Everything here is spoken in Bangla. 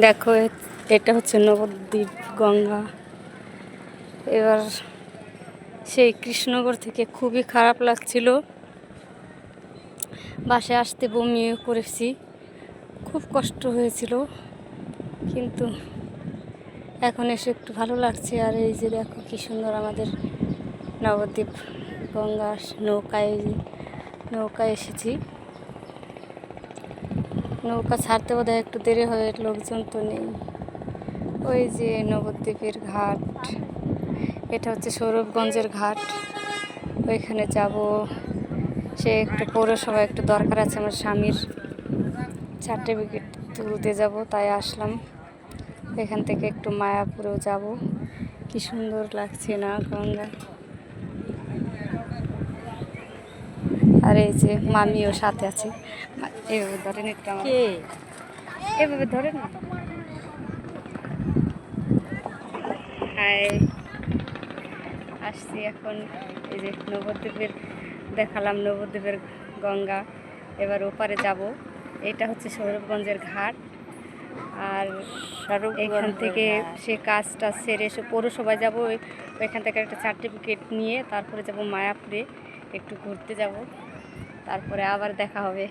দেখো এটা হচ্ছে নবদ্বীপ গঙ্গা। এবার সেই কৃষ্ণনগর থেকে খুবই খারাপ লাগছিল, বাসে আসতে বমিও করেছি, খুব কষ্ট হয়েছিল, কিন্তু এখন এসে একটু ভালো লাগছে। আর এই যে দেখো কি সুন্দর আমাদের নবদ্বীপ গঙ্গা নৌকায় এসেছি। নৌকা ছাড়তে বোধহয় একটু দেরি হবে, লোকজন তো নেই। ওই যে নবদ্বীপের ঘাট, এটা হচ্ছে সৌরভগঞ্জের ঘাট, ওইখানে যাব। সে একটু পৌরসভায় একটু দরকার আছে, আমার স্বামীর সার্টিফিকেট তুলতে যাব, তাই আসলাম। এখান থেকে একটু মায়াপুরেও যাব। কি সুন্দর লাগছে না গঙ্গা। আর এই যে মামিও সাথে আছে। এভাবে ধরেন একটু, আমাকে এভাবে ধরেন না। হাই, আসছি এখন। এই যে নবদ্বীপের দেখালাম, নবদ্বীপের গঙ্গা। এবার ওপারে যাব। এটা হচ্ছে সৌরভগঞ্জের ঘাট। আর এখান থেকে সে কাজটা সেরে এসে পৌরসভায় যাব। ওইখান থেকে একটা সার্টিফিকেট নিয়ে তারপরে যাব মায়াপুরে, একটু ঘুরতে যাব, তারপরে আবার দেখা হবে।